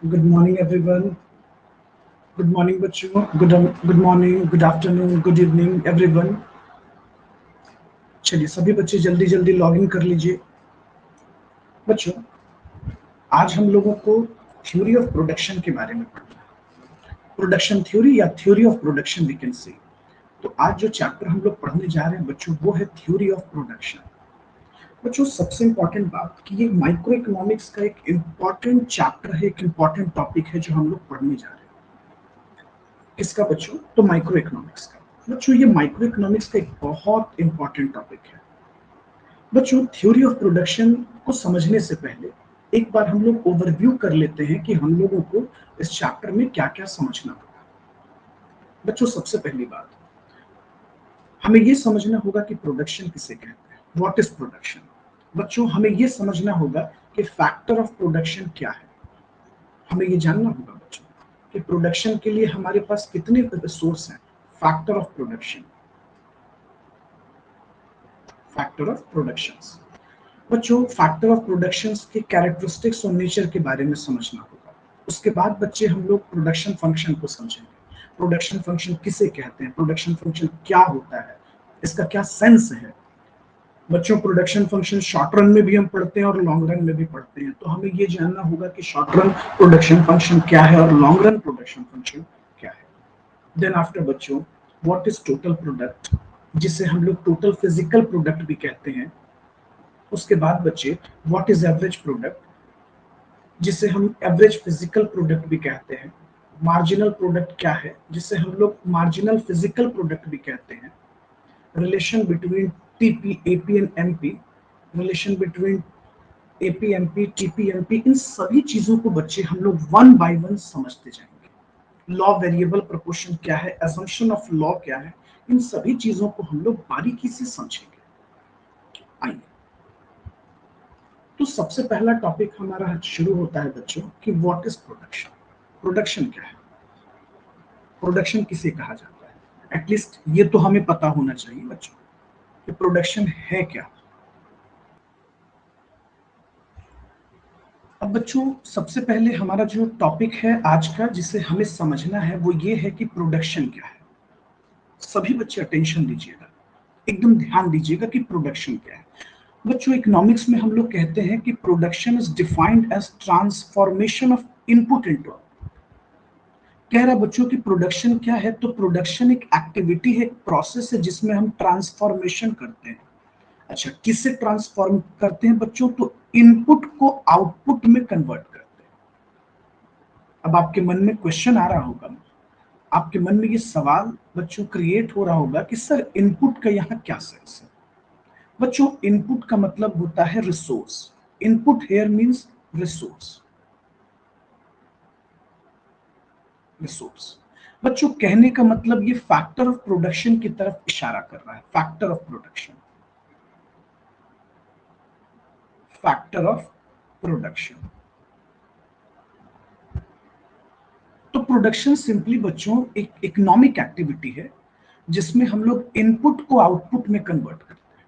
Good morning everyone. Good morning बच्चों। Good morning, good afternoon, good evening everyone. चलिए सभी बच्चे जल्दी जल्दी लॉग इन कर लीजिए। बच्चों, आज हम लोगों को थ्योरी ऑफ प्रोडक्शन के बारे में पढ़ना है। प्रोडक्शन थ्योरी या theory of production we can say. तो आज जो चैप्टर हम लोग पढ़ने जा रहे हैं बच्चों, वो है थ्योरी ऑफ प्रोडक्शन। बच्चों, सबसे इंपॉर्टेंट बात कि ये माइक्रो इकोनॉमिक्स का एक इंपॉर्टेंट चैप्टर है, एक इंपॉर्टेंट टॉपिक है जो हम लोग पढ़ने जा रहे हैं। किसका बच्चों? तो माइक्रो इकोनॉमिक्स का। बच्चों, ये माइक्रो इकोनॉमिक्स का एक बहुत इंपॉर्टेंट टॉपिक है। बच्चों, थ्योरी ऑफ प्रोडक्शन को समझने से पहले एक बार हम लोग ओवरव्यू कर लेते हैं कि हम लोगों को इस चैप्टर में क्या क्या समझना होगा। बच्चों, सबसे पहली बात, हमें ये समझना होगा कि प्रोडक्शन किसे कहते हैं, व्हाट इज प्रोडक्शन। बच्चों, हमें ये समझना होगा कि फैक्टर ऑफ प्रोडक्शन क्या है। हमें ये जानना होगा बच्चों कि प्रोडक्शन के लिए हमारे पास कितने रिसोर्स हैं। Factor of production, factor of productions. बच्चों, फैक्टर ऑफ प्रोडक्शंस के कैरेक्टरिस्टिक्स और नेचर के बारे में समझना होगा। उसके बाद बच्चे हम लोग प्रोडक्शन फंक्शन को समझेंगे। प्रोडक्शन फंक्शन किसे कहते हैं, प्रोडक्शन फंक्शन क्या होता है, इसका क्या सेंस है। बच्चों, प्रोडक्शन फंक्शन शॉर्ट रन में भी हम पढ़ते हैं और लॉन्ग रन में भी पढ़ते हैं, तो हमें ये जानना होगा कि शॉर्ट रन प्रोडक्शन फंक्शन क्या है और लॉन्ग रन प्रोडक्शन फंक्शन क्या है। देन आफ्टर बच्चों, व्हाट इज टोटल प्रोडक्ट, जिसे हम लोग टोटल फिजिकल प्रोडक्ट भी कहते हैं। उसके बाद बच्चे, व्हाट इज एवरेज प्रोडक्ट, जिसे हम एवरेज फिजिकल प्रोडक्ट भी कहते हैं। मार्जिनल प्रोडक्ट क्या है, जिसे हम लोग मार्जिनल फिजिकल प्रोडक्ट भी कहते हैं। Relation between TP, AP and MP, relation between AP MP, TP MP, इन सभी चीजों को बच्चे हम लोग वन बाय वन समझते जाएंगे। लॉ वेरिएबल प्रोपोर्शन क्या है, असम्पशन ऑफ लॉ क्या है, इन सभी चीजों को हम लोग बारीकी से समझेंगे। आइए, तो सबसे पहला टॉपिक हमारा शुरू होता है बच्चों कि व्हाट इज प्रोडक्शन। प्रोडक्शन क्या है, प्रोडक्शन किसे कहा जाता है। एटलीस्ट ये तो हमें पता होना चाहिए बच्चों कि प्रोडक्शन है क्या। अब बच्चों, सबसे पहले हमारा जो टॉपिक है आज का जिसे हमें समझना है वो ये है कि प्रोडक्शन क्या है। सभी बच्चे अटेंशन दीजिएगा, एकदम ध्यान दीजिएगा कि प्रोडक्शन क्या है। बच्चों, इकोनॉमिक्स में हम लोग कहते हैं कि production is defined as transformation of input into output. कह रहा है बच्चों कि प्रोडक्शन क्या है, तो प्रोडक्शन एक एक्टिविटी है, एक प्रोसेस है जिसमें हम ट्रांसफॉर्मेशन करते हैं। अच्छा, किससे ट्रांसफॉर्म करते हैं बच्चों? तो इनपुट को आउटपुट में कन्वर्ट करते हैं। अब आपके मन में क्वेश्चन आ रहा होगा, आपके मन में ये सवाल बच्चों क्रिएट हो रहा होगा कि सर इनपुट का यहाँ क्या सेंस है। बच्चों, इनपुट का मतलब होता है resource. Input here means resource, resource. बच्चों, कहने का मतलब ये फैक्टर ऑफ प्रोडक्शन की तरफ इशारा कर रहा है। Factor of production, factor of production. तो प्रोडक्शन सिंपली बच्चों एक इकोनॉमिक एक्टिविटी है जिसमें हम लोग इनपुट को आउटपुट में कन्वर्ट करते हैं।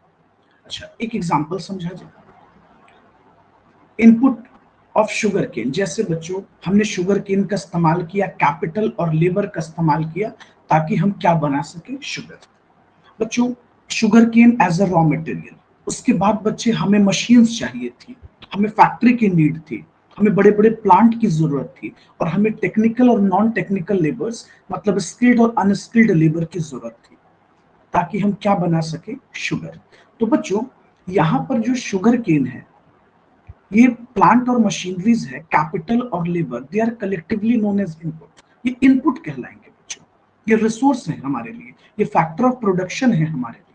अच्छा, एक एग्जांपल समझा जाए। इनपुट ऑफ शुगर केन, जैसे बच्चों हमने शुगर केन का इस्तेमाल किया, कैपिटल और लेबर का इस्तेमाल किया ताकि हम क्या बना सके, शुगर। बच्चों, sugarcane as a raw material. उसके बाद बच्चे हमें मशीन्स चाहिए थी, हमें फैक्ट्री की नीड थी, हमें बड़े बड़े प्लांट की जरूरत थी, और हमें टेक्निकल और नॉन टेक्निकल लेबर्स मतलब स्किल्ड और अनस्किल्ड लेबर की जरूरत थी ताकि हम क्या बना सके, शुगर। तो बच्चों, यहाँ पर जो शुगर केन है, ये प्लांट और मशीनरीज है, कैपिटल और labour, they are collectively known as input. ये इनपुट कहलाएंगे बच्चों, ये रिसोर्स है हमारे लिए, ये फैक्टर ऑफ प्रोडक्शन है हमारे लिए।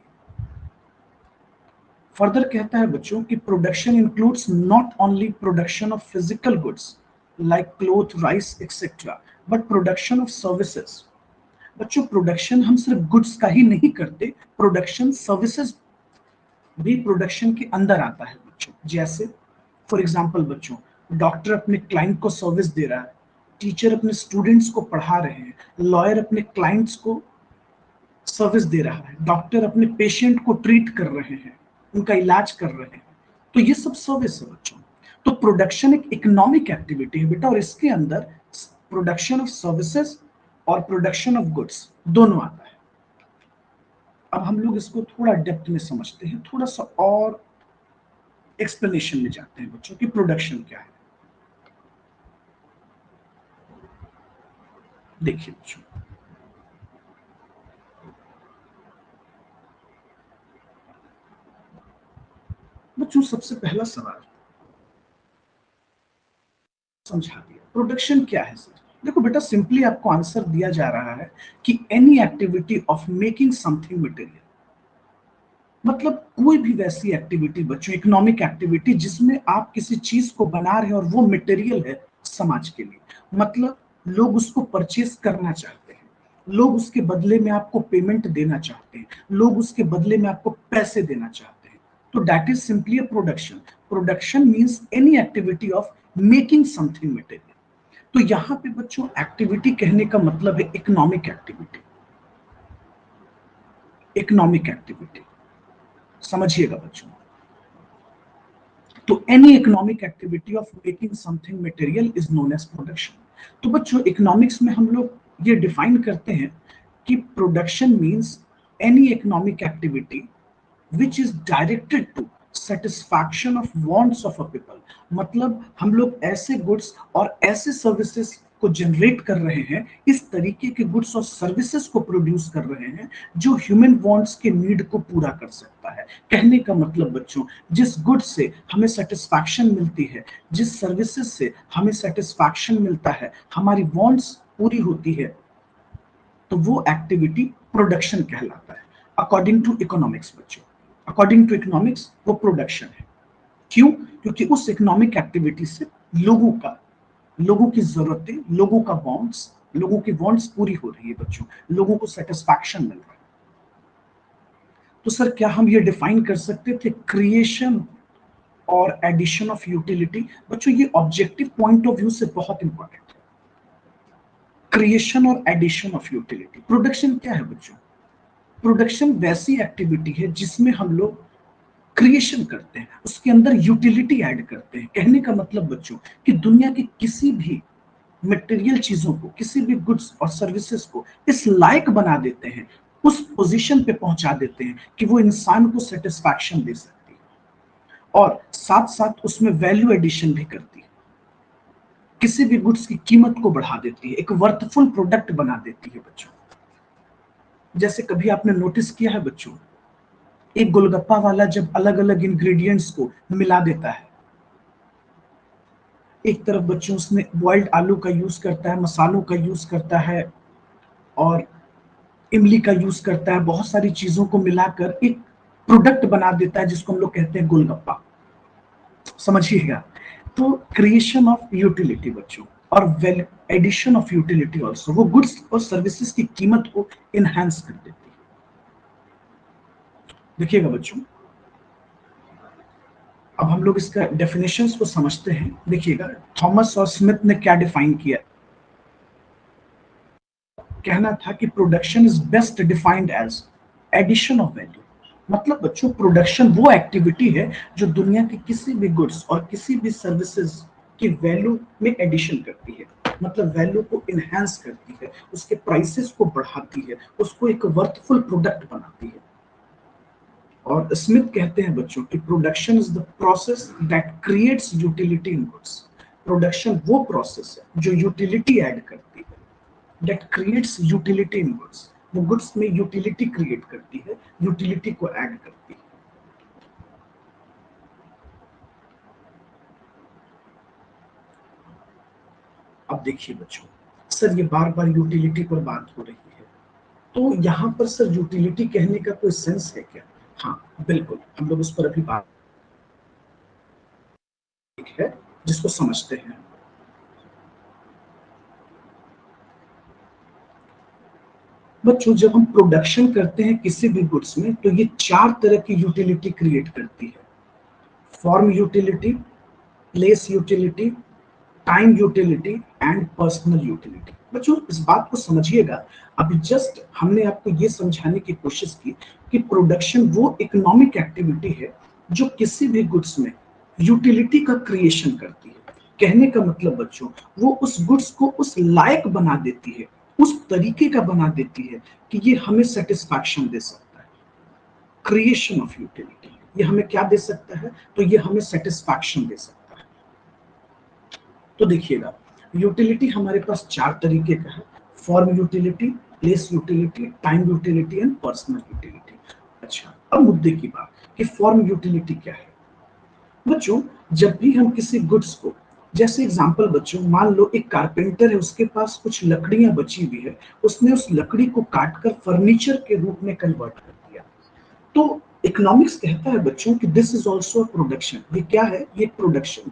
फर्दर कहता है बच्चों कि production includes not only production of physical goods like cloth, rice etcetera, but production of services. बच्चों, प्रोडक्शन हम सिर्फ गुड्स का ही नहीं करते, प्रोडक्शन सर्विसेज भी प्रोडक्शन के अंदर आता है बच्चों। जैसे फॉर एग्जांपल बच्चों, डॉक्टर अपने क्लाइंट को सर्विस दे रहा है, टीचर अपने स्टूडेंट्स को पढ़ा रहे हैं, लॉयर अपने क्लाइंट्स को सर्विस दे रहा है, डॉक्टर अपने पेशेंट को ट्रीट कर रहे हैं, उनका इलाज कर रहे हैं। तो ये सब सर्विस है बच्चों। तो प्रोडक्शन एक इकोनॉमिक एक्टिविटी है बेटा, और इसके अंदर प्रोडक्शन ऑफ सर्विसेज और प्रोडक्शन ऑफ गुड्स दोनों आता है। अब हम लोग इसको थोड़ा डेप्थ में समझते हैं, थोड़ा सा और एक्सप्लेनेशन में जाते हैं बच्चों कि प्रोडक्शन क्या है। देखिए बच्चों सबसे पहला सवाल समझा दिया, प्रोडक्शन क्या है सर? देखो बेटा, सिंपली आपको आंसर दिया जा रहा है कि any activity of making something material, मतलब कोई भी वैसी एक्टिविटी बच्चों, इकोनॉमिक एक्टिविटी जिसमें आप किसी चीज को बना रहे हैं और वो मटेरियल है समाज के लिए, मतलब लोग उसको परचेस करना चाहते हैं, लोग उसके बदले में आपको पेमेंट देना चाहते हैं, लोग उसके बदले में आपको पैसे देना चाहते हैं, तो that is simply a production. Production means any activity of making something material. तो यहां पे बच्चों एक्टिविटी कहने का मतलब है इकोनॉमिक एक्टिविटी, इकोनॉमिक एक्टिविटी, समझिएगा बच्चों। तो any economic activity of making something material is known as production. तो बच्चों इकोनॉमिक्स में हम लोग ये डिफाइन करते हैं कि production means any economic activity which is directed to satisfaction of wants of a people। मतलब हम लोग ऐसे गुड्स और ऐसे सर्विसेज को जनरेट कर रहे हैं, इस तरीके के गुड्स और सर्विसेज को प्रोड्यूस कर रहे हैं जो ह्यूमन वांट्स के नीड को पूरा कर सकता है। कहने का मतलब बच्चों, जिस गुड्स से हमें सेटिस्फैक्शन मिलती है, जिस सर्विसेज से हमें सेटिस्फैक्शन मिलता है, हमारी वांट्स पूरी होती है, तो वो एक्टिविटी प्रोडक्शन कहलाता है अकॉर्डिंग टू इकोनॉमिक्स बच्चों। अकॉर्डिंग टू इकोनॉमिक्स वो प्रोडक्शन है। क्यों? क्योंकि उस इकोनॉमिक एक्टिविटी से लोगों की जरूरतें, लोगों का वांट्स, लोगों की वांट्स पूरी हो रही है बच्चों, लोगों को सेटिस्फैक्शन मिल रहा है। तो सर क्या हम ये डिफाइन कर सकते थे क्रिएशन और एडिशन ऑफ यूटिलिटी? बच्चों ये ऑब्जेक्टिव पॉइंट ऑफ व्यू से बहुत इंपॉर्टेंट है, क्रिएशन और एडिशन ऑफ यूटिलिटी। प्रोडक्शन क्या है बच्चों? प्रोडक्शन वैसी एक्टिविटी है जिसमें हम लोग क्रिएशन करते हैं, उसके अंदर यूटिलिटी ऐड करते हैं। कहने का मतलब बच्चों कि दुनिया की किसी भी मटेरियल चीजों को, किसी भी गुड्स और सर्विसेज को इस लायक बना देते हैं, उस पोजीशन पे पहुंचा देते हैं कि वो इंसान को सेटिस्फैक्शन दे सकती है, और साथ साथ उसमें वैल्यू एडिशन भी करती है, किसी भी गुड्स की कीमत को बढ़ा देती है, एक वर्थफुल प्रोडक्ट बना देती है बच्चों। जैसे कभी आपने नोटिस किया है बच्चों, एक गोलगप्पा वाला जब अलग अलग इंग्रेडिएंट्स को मिला देता है, एक तरफ बच्चों उसमें बॉइल्ड आलू का यूज करता है, मसालों का यूज करता है, और इमली का यूज करता है, बहुत सारी चीजों को मिलाकर एक प्रोडक्ट बना देता है जिसको हम लोग कहते हैं गोलगप्पा। समझिएगा, तो क्रिएशन ऑफ यूटिलिटी बच्चों और value addition of utility also, वो गुड्स और सर्विसेज की कीमत को इनहांस कर देती है। देखिएगा बच्चों, अब हम लोग इसका डेफिनेशंस को समझते हैं। देखिएगा, थॉमस और स्मिथ ने क्या डिफाइन किया, कहना था कि production is best defined as addition of value. मतलब बच्चों प्रोडक्शन वो एक्टिविटी है जो दुनिया के किसी भी गुड्स और किसी भी सर्विसेज की वैल्यू में एडिशन करती है, मतलब वैल्यू को इनहेंस करती है, उसके प्राइसेस को बढ़ाती है, उसको एक वर्थफुल प्रोडक्ट बनाती है। और स्मिथ कहते हैं बच्चों कि production is the process that creates utility in goods. Production वो प्रोसेस है जो यूटिलिटी ऐड करती है, that creates utility in goods. वो गुड्स में यूटिलिटी क्रिएट करती है, यूटिलिटी को ऐड करती है। अब देखिए बच्चों, सर ये बार बार यूटिलिटी पर बात हो रही है, तो यहाँ पर सर यूटिलिटी कहने का कोई सेंस है क्या? हाँ बिल्कुल, हम लोग उस पर अभी बात है जिसको समझते हैं। बच्चों जब हम प्रोडक्शन करते हैं किसी भी गुड्स में, तो ये चार तरह की यूटिलिटी क्रिएट करती है: form utility, place utility, time utility and personal utility. बच्चों इस बात को समझिएगा, अभी जस्ट हमने आपको ये समझाने की कोशिश की कि प्रोडक्शन वो इकोनॉमिक एक्टिविटी है जो किसी भी गुड्स में यूटिलिटी का क्रिएशन करती है। कहने का मतलब बच्चों, वो उस गुड्स को उस लायक बना देती है, उस तरीके का बना देती है कि ये हमें सेटिस्फैक्शन दे सकता है। क्रिएशन ऑफ यूटिलिटी, ये हमें क्या दे सकता है? तो ये हमें सेटिस्फैक्शन दे सकता है। तो देखिएगा, यूटिलिटी हमारे पास चार तरीके का है: form utility, place utility, time utility and personal utility. अच्छा, अब मुद्दे की बात कि फॉर्म यूटिलिटी क्या है। बच्चों, जब भी हम किसी गुड्स को, जैसे एग्जांपल बच्चों, मान लो एक कारपेंटर है, उसके पास कुछ लकड़ियां बची हुई है, उसने उस लकड़ी को काटकर फर्नीचर के रूप में कन्वर्ट कर दिया। तो इकोनॉमिक्स कहता है बच्चों कि this is also a production. ये क्या है? ये प्रोडक्शन।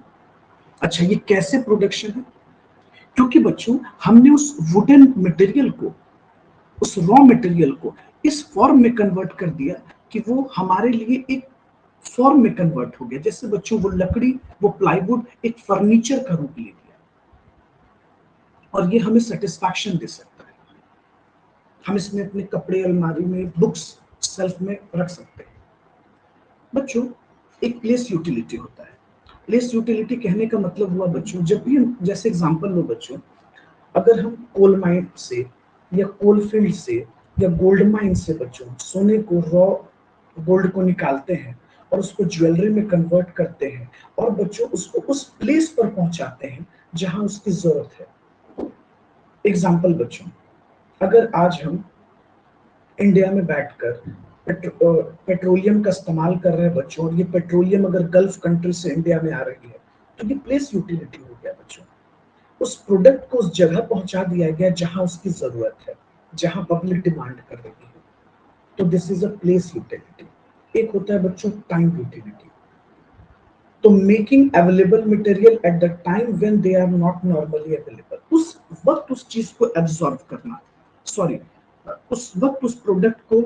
अच्छा, ये कैसे प्रोडक्शन है? क्योंकि बच्चों, हमने उस वुडन मटेरियल को, उस रॉ मटेरियल को इस फॉर्म में कन्वर्ट कर दिया कि वो हमारे लिए एक फॉर्म में कन्वर्ट हो गया। जैसे बच्चों, वो लकड़ी, वो प्लाईवुड एक फर्नीचर का रूप ले लिया, और ये हमें सेटिस्फैक्शन दे सकता है। हम इसमें अपने कपड़े अलमारी में, बुक्स सेल्फ में रख सकते हैं। बच्चों, एक प्लेस यूटिलिटी होता है। प्लेस यूटिलिटी कहने का मतलब हुआ बच्चों, जब भी हम, जैसे एग्जांपल लो बच्चों, अगर हम कोल माइन से या कोल फील्ड से या गोल्ड माइन से बच्चों सोने को, रॉ गोल्ड को निकालते हैं और उसको ज्वेलरी में कन्वर्ट करते हैं, और बच्चों उसको उस प्लेस पर पहुंचाते हैं जहां उसकी जरूरत है। एग्जाम्पल बच्चों, अगर आज हम इंडिया में बैठकर पेट्रोलियम का इस्तेमाल कर रहे हैं बच्चों, और ये पेट्रोलियम अगर गल्फ कंट्री से इंडिया में आ रही है, तो ये प्लेस यूटिलिटी हो गया बच्चों। उस प्रोडक्ट को उस जगह पहुंचा दिया गया जहां उसकी जरूरत है, जहां पब्लिक डिमांड कर रही है। तो this is a place utility. एक होता है बच्चों टाइम यूटिलिटी। तो making available material at the time when they are not normally available. उस वक्त उस चीज को एब्जॉर्ब करना, सॉरी, उस वक्त उस प्रोडक्ट को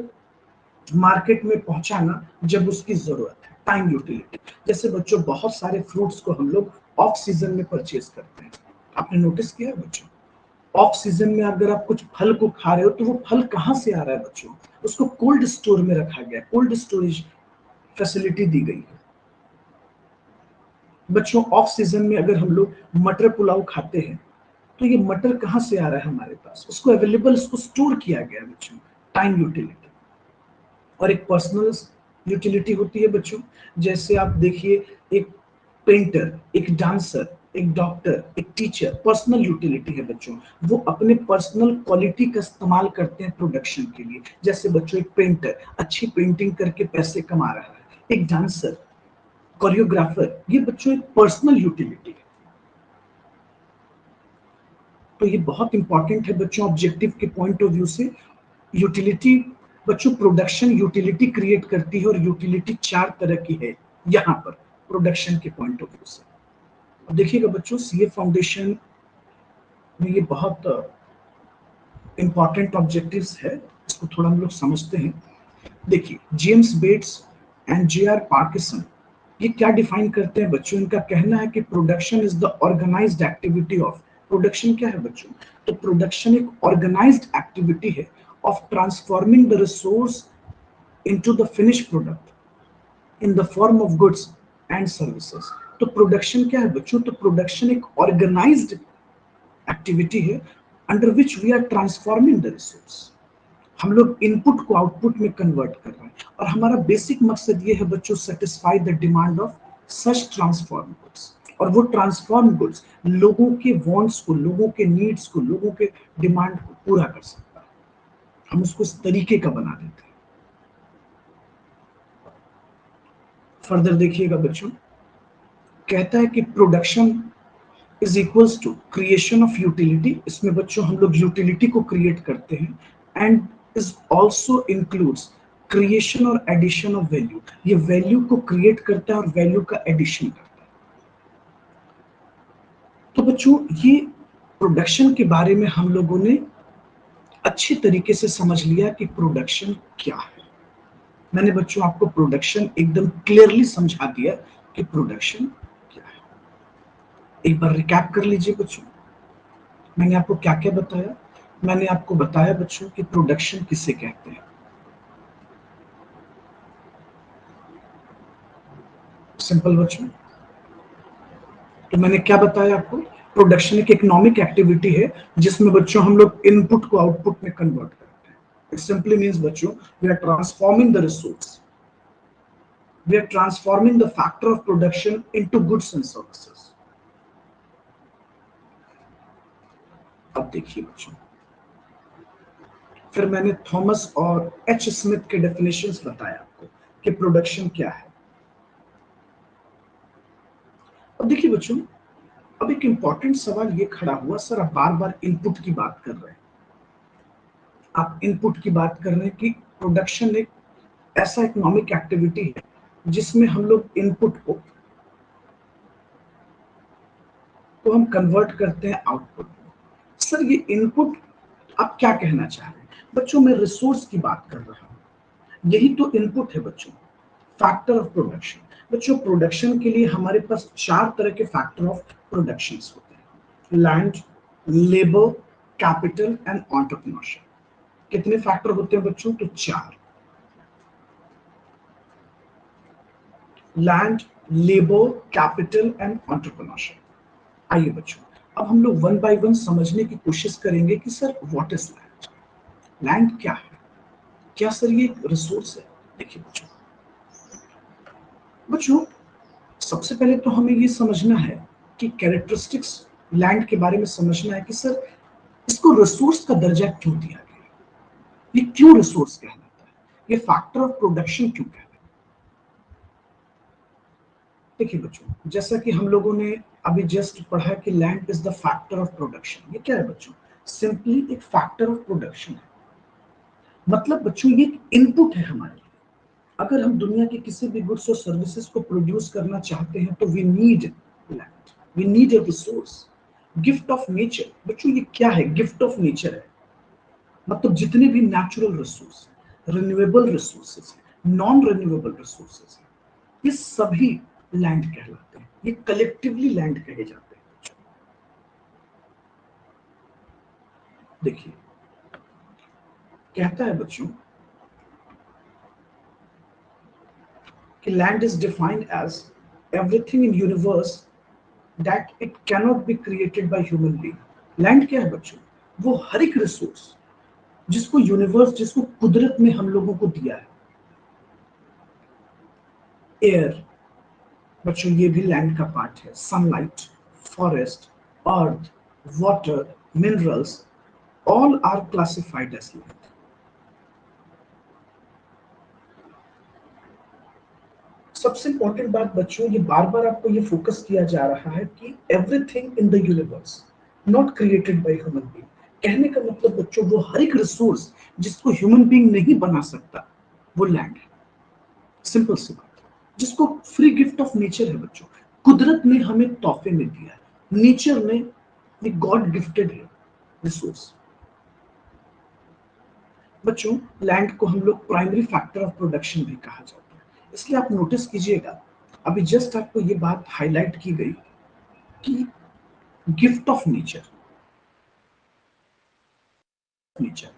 मार्केट में पहुंचाना जब उसकी जरूरत है। Time utility. जैसे बच्चों, बहुत सारे फ्रूट्स को हम लोग ऑफ सीजन में परचेज करते हैं। आपने नोटिस किया है बच्चों? ऑफ सीजन में अगर आप कुछ फल को खा रहे हो, तो वो फल कहां से आ रहा है बच्चों? उसको कोल्ड स्टोर में रखा गया, कोल्ड स्टोरेज फैसिलिटी दी गई है। बच्चों, ऑफ सीजन में अगर हम लोग मटर पुलाव खाते हैं, तो ये मटर कहां से आ रहा है हमारे पास? उसको अवेलेबल, उसको स्टोर किया गया है बच्चों। Time utility. और एक पर्सनल यूटिलिटी होती है बच्चों। जैसे आप देखिए, एक पेंटर, एक डांसर, एक डॉक्टर, एक टीचर, पर्सनल यूटिलिटी है बच्चों। वो अपने पर्सनल क्वालिटी का इस्तेमाल करते हैं प्रोडक्शन के लिए। जैसे बच्चों, एक पेंटर अच्छी पेंटिंग करके पैसे कमा रहा है, एक डांसर, कोरियोग्राफर, ये बच्चों एक पर्सनल यूटिलिटी है। तो ये बहुत इंपॉर्टेंट है बच्चों, ऑब्जेक्टिव के पॉइंट ऑफ व्यू से। यूटिलिटी बच्चों, प्रोडक्शन यूटिलिटी क्रिएट करती है, और यूटिलिटी चार तरह की है यहाँ पर प्रोडक्शन के पॉइंट ऑफ व्यू से। अब देखिएगा बच्चों, सीए फाउंडेशन में ये बहुत इंपॉर्टेंट ऑब्जेक्टिव्स है, इसको थोड़ा हम लोग समझते हैं। देखिए, James Bates and J R Parkinson ये क्या डिफाइन करते हैं बच्चों? इनका कहना है कि production is the organised activity of, production क्या है बच्चों? तो प्रोडक्शन एक ऑर्गेनाइज्ड एक्टिविटी है of transforming the resource into the finish product in the form of goods and services. तो प्रोडक्शन क्या है बच्चों? तो प्रोडक्शन एक ऑर्गेनाइज्ड एक्टिविटी है under which we are transforming the resource. हम लोग इनपुट को आउटपुट में कन्वर्ट कर रहे हैं, और हमारा बेसिक मकसद ये है बच्चों, satisfy the demand of such transform goods. और वो ट्रांसफॉर्म गुड्स लोगों के वांट्स को, लोगों के नीड्स को, लोगों के डिमांड को पूरा कर सकता है। हम उसको इस तरीके का बना देते हैं। फर्दर देखिएगा बच्चों, कहता है कि production is equals to creation of utility. इसमें बच्चों हम लोग यूटिलिटी को क्रिएट करते हैं, and is also includes creation और एडिशन ऑफ वैल्यू। ये वैल्यू को क्रिएट करता है और वैल्यू का एडिशन करता है। तो बच्चों, ये प्रोडक्शन के बारे में हम लोगों ने अच्छे तरीके से समझ लिया कि प्रोडक्शन क्या है। मैंने बच्चों आपको प्रोडक्शन एकदम क्लियरली समझा दिया कि प्रोडक्शन क्या है। एक बार रिकैप कर लीजिए बच्चों, मैंने आपको क्या क्या बताया। मैंने आपको बताया बच्चों कि प्रोडक्शन किसे कहते हैं। सिंपल बच्चों, तो मैंने क्या बताया आपको, प्रोडक्शन एक इकोनॉमिक एक्टिविटी है जिसमें बच्चों हम लोग इनपुट को आउटपुट में कन्वर्ट करते हैं। इट सिंपली मींस बच्चों we are transforming the resource, we are transforming the factor of production into goods and services. अब देखिए बच्चों, फिर मैंने थॉमस और एच स्मिथ के डेफिनेशंस बताया आपको कि प्रोडक्शन क्या है। अब देखिए बच्चों, अब एक इंपॉर्टेंट सवाल ये खड़ा हुआ, सर आप बार बार इनपुट की बात कर रहे हैं, आप इनपुट की बात कर रहे हैं कि प्रोडक्शन एक ऐसा इकोनॉमिक एक्टिविटी है जिसमें हम लोग इनपुट को हम कन्वर्ट करते हैं आउटपुट में। सर ये इनपुट आप क्या कहना चाह रहे हैं? बच्चों मैं रिसोर्स की बात कर रहा हूं, यही तो इनपुट है बच्चों, फैक्टर ऑफ प्रोडक्शन। बच्चों प्रोडक्शन के लिए हमारे पास 4 तरह के फैक्टर ऑफ प्रोडक्शन होते हैं, land, labour, capital and entrepreneurship. कितने फैक्टर होते हैं बच्चों? तो 4, land, labour, capital and entrepreneurship. आइए बच्चों, अब हम लोग वन बाय वन समझने की कोशिश करेंगे कि sir what is land, land क्या है, क्या सर ये रिसोर्स है? देखिए बच्चों, बच्चों सबसे पहले तो हमें ये समझना है कि कैरेक्टरिस्टिक्स लैंड के बारे में समझना है कि सर इसको रिसोर्स का दर्जा क्यों दिया गया, ये क्यों रिसोर्स कहलाता है, ये फैक्टर ऑफ प्रोडक्शन क्यों कहलाता है। देखिए बच्चों, जैसा कि हम लोगों ने अभी जस्ट पढ़ा कि land is the factor of production. ये क्या है बच्चों? सिंपली एक फैक्टर ऑफ प्रोडक्शन है, मतलब बच्चों ये इनपुट है हमारे लिए। अगर हम दुनिया के किसी भी गुड्स और सर्विसेज को प्रोड्यूस करना चाहते हैं तो we need land, we need a resource, gift of nature. बच्चों ये क्या है? गिफ्ट ऑफ नेचर है, मतलब जितने भी natural resource, renewable resources, non renewable resources, ये सभी लैंड कहलाते हैं, ये कलेक्टिवली लैंड कहे जाते हैं। देखिए कहता है बच्चों कि land is defined as everything in universe that it cannot be created by human being. Land क्या है बच्चों? वो हर एक रिसोर्स जिसको यूनिवर्स, जिसको कुदरत ने हम लोगों को दिया है। एयर बच्चों ये भी लैंड का पार्ट है, sunlight, forest, earth, water, minerals, all are classified as land. सबसे इंपॉर्टेंट बात बच्चों, ये बार बार आपको ये फोकस किया जा रहा है कि everything in the universe not created by human being. कहने का मतलब बच्चों वो हर एक रिसोर्स जिसको ह्यूमन बीइंग नहीं बना सकता वो लैंड है। सिंपल सी बात, जिसको फ्री गिफ्ट ऑफ नेचर है बच्चों, कुदरत ने हमें तोहफे में दिया है, नेचर ने, ये गॉड गिफ्टेड है रिसोर्स। बच्चों लैंड को हम लोग प्राइमरी फैक्टर ऑफ प्रोडक्शन भी कहा जाता है। इसलिए आप नोटिस कीजिएगा, अभी जस्ट आपको ये बात हाईलाइट की गई कि गिफ्ट ऑफ नेचर, नेचर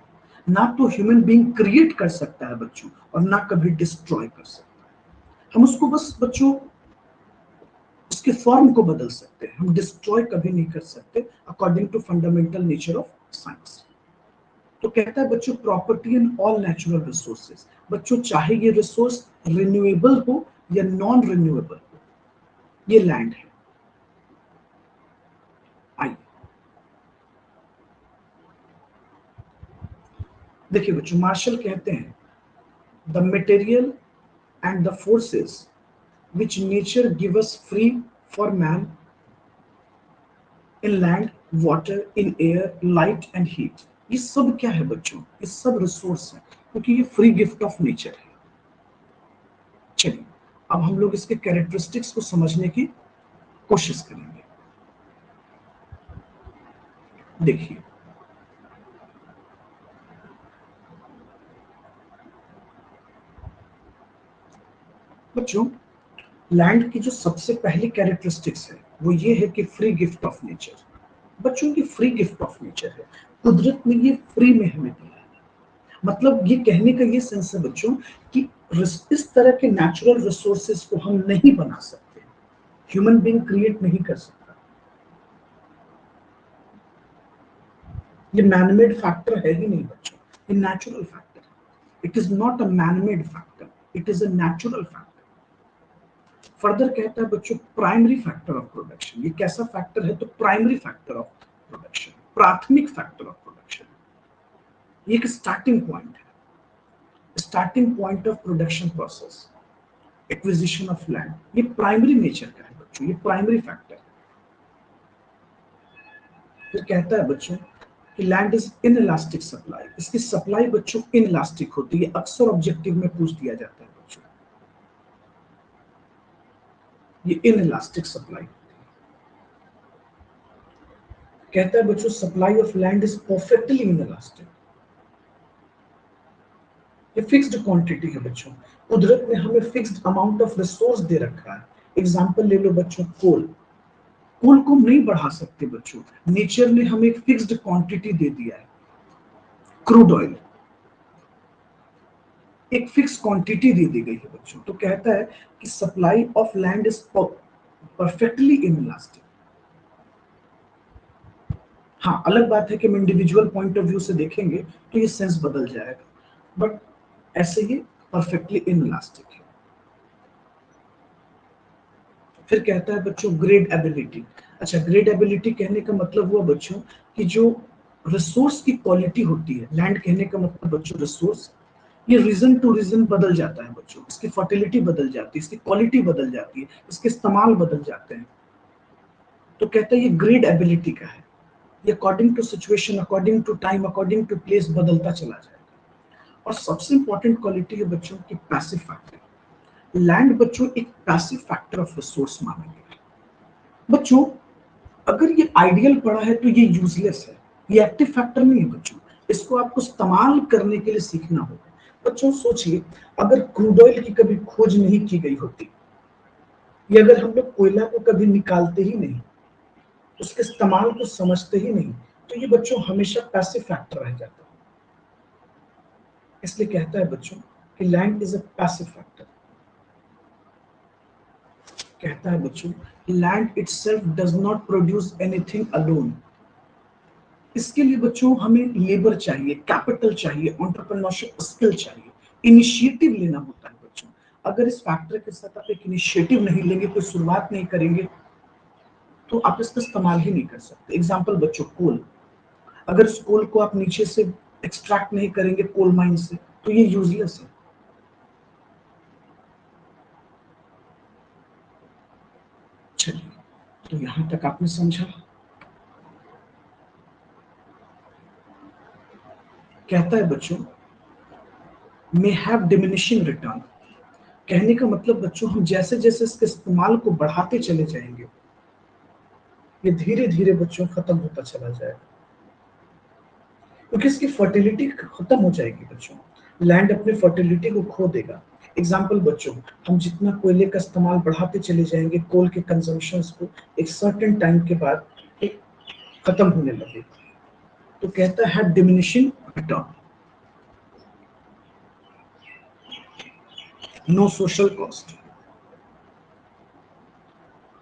ना तो ह्यूमन बीइंग क्रिएट कर सकता है बच्चों और ना कभी डिस्ट्रॉय कर सकता है। हम उसको बस बच्चों उसके फॉर्म को बदल सकते हैं, हम डिस्ट्रॉय कभी नहीं कर सकते according to fundamental nature of science. तो कहता है बच्चों property in all natural resources. बच्चों चाहे ये रिसोर्स रिन्यूएबल हो या नॉन रिन्यूएबल हो, ये लैंड है। आइए देखिए बच्चों, मार्शल कहते हैं the material and the forces which nature give us free for man in land, water, in air, light and heat। ये सब क्या है बच्चों? ये सब रिसोर्स है क्योंकि ये फ्री गिफ्ट ऑफ नेचर है। चलिए अब हम लोग इसके कैरेक्टरिस्टिक्स को समझने की कोशिश करेंगे। देखिए बच्चों, लैंड की जो सबसे पहली कैरेक्टरिस्टिक्स है वो ये है कि फ्री गिफ्ट ऑफ नेचर। बच्चों की फ्री गिफ्ट ऑफ नेचर है, कुदरत ने ये फ्री में हमें दिया है। मतलब ये कहने का ये सेंस है बच्चों कि इस तरह के नेचुरल रिसोर्सेज को हम नहीं बना सकते, ह्यूमन बीइंग क्रिएट नहीं कर सकता, ये मैनमेड फैक्टर है ही नहीं बच्चों, ये नेचुरल फैक्टर है। It is not a manmade factor, it is a natural factor. Further कहता है बच्चों प्राइमरी फैक्टर ऑफ प्रोडक्शन। ये कैसा फैक्टर है? तो प्राइमरी फैक्टर ऑफ प्रोडक्शन, प्राथमिक फैक्टर ऑफ प्रोडक्शन। ये एक स्टार्टिंग पॉइंट है, starting point of production process, acquisition of land. ये प्राइमरी नेचर का है बच्चों, ये प्राइमरी फैक्टर है। फिर कहता है बच्चों कि लैंड इज इनइलास्टिक सप्लाई। इसकी सप्लाई बच्चों इनइलास्टिक होती है, अक्सर ऑब्जेक्टिव में पूछ दिया जाता है बच्चों। ये इनइलास्टिक सप्लाई कहता है बच्चों supply of land is perfectly inelastic. ये फिक्स्ड क्वांटिटी है बच्चों, कुदरत ने हमें फिक्स्ड अमाउंट ऑफ रिसोर्स दे रखा है। एग्जांपल ले लो बच्चों, कोल। कोल को हम नहीं बढ़ा सकते बच्चों, नेचर ने हमें एक फिक्स्ड क्वांटिटी दे दिया है। क्रूड ऑयल एक फिक्स क्वांटिटी दे दी गई है बच्चों। तो कहता है कि supply of land is perfectly inelastic. हाँ, अलग बात है कि हम इंडिविजुअल पॉइंट ऑफ व्यू से देखेंगे तो ये सेंस बदल जाएगा, बट ऐसे ही परफेक्टली इनइलास्टिक है। फिर कहता है बच्चों ग्रेड एबिलिटी। अच्छा, ग्रेड एबिलिटी कहने का मतलब हुआ बच्चों कि जो रिसोर्स की क्वालिटी होती है, लैंड कहने का मतलब बच्चों रिसोर्स, ये रीजन टू रीजन बदल जाता है बच्चों। इसकी फर्टिलिटी बदल जाती है, इसकी क्वालिटी बदल जाती है, इसके इस्तेमाल बदल जाते हैं। तो कहता है ये ग्रेड एबिलिटी का है, ये according to situation, according to time, according to place बदलता चला जाएगा। और सबसे इंपॉर्टेंट क्वालिटी है बच्चों की पैसिव फैक्टर। लैंड बच्चों एक पैसिव फैक्टर ऑफ रिसोर्स माना गया है बच्चों। अगर ये आइडियल पड़ा है तो ये यूजलेस है, ये एक्टिव फैक्टर नहीं है बच्चों। इसको आपको इस्तेमाल करने के लिए सीखना होगा बच्चों। सोचिए, अगर क्रूड ऑयल की कभी खोज नहीं की गई होती, या अगर हम लोग कोयला को कभी निकालते ही नहीं, उसके इस्तेमाल को समझते ही नहीं, तो ये बच्चों हमेशा पैसिव फैक्टर रह जाता है। इसलिए कहता है बच्चों कि land is a passive factor. कहता है बच्चों land itself does not produce anything alone. इसके लिए बच्चों हमें लेबर चाहिए, कैपिटल चाहिए, एंटरप्रेन्योरशिप स्किल चाहिए, इनिशिएटिव लेना होता है बच्चों। अगर इस फैक्टर के साथ आप एक इनिशिएटिव नहीं लेंगे, कोई शुरुआत नहीं करेंगे, तो आप इसका इस्तेमाल ही नहीं कर सकते। एग्जाम्पल बच्चों कोल। अगर इस कोल को आप नीचे से एक्सट्रैक्ट नहीं करेंगे कोल माइन से, तो ये यूजलेस है। चलिए, तो यहां तक आपने समझा। कहता है बच्चों मे हैव डिमिनिशिंग रिटर्न। कहने का मतलब बच्चों हम जैसे जैसे इसके इस्तेमाल को बढ़ाते चले जाएंगे, ये धीरे धीरे बच्चों खत्म होता चला जाएगा, क्योंकि इसकी फर्टिलिटी खत्म हो जाएगी बच्चों। लैंड अपने फर्टिलिटी को खो देगा। एग्जाम्पल बच्चों, हम जितना कोयले का इस्तेमाल बढ़ाते चले जाएंगे, कोल के कंजम्पशन को एक सर्टेन टाइम के बाद एक खत्म होने लगेगा। तो कहता है diminishing return, no social cost.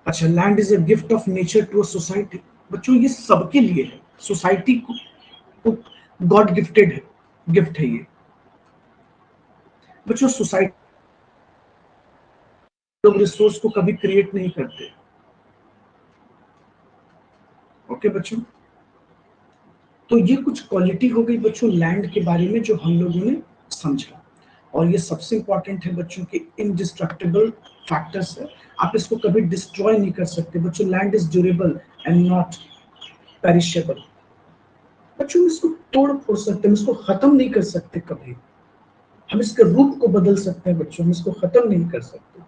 अच्छा, land is a gift of nature to a society. बच्चों ये सबके लिए है, सोसाइटी को गॉड गिफ्टेड है, गिफ्ट है ये बच्चों। सोसाइटी लोग रिसोर्स को कभी क्रिएट नहीं करते। ओके बच्चों, तो ये कुछ क्वालिटी हो गई बच्चों लैंड के बारे में जो हम लोगों ने समझा। और ये सबसे इंपॉर्टेंट है बच्चों के इनडिस्ट्रक्टिबल फैक्टर्स है। आप इसको कभी डिस्ट्रॉय नहीं कर सकते बच्चों। Land is durable and not perishable. बच्चों इसको तोड़ फोड़ सकते हैं, इसको खत्म नहीं कर सकते कभी। हम इसके रूप को बदल सकते हैं बच्चों, हम इसको खत्म नहीं कर सकते।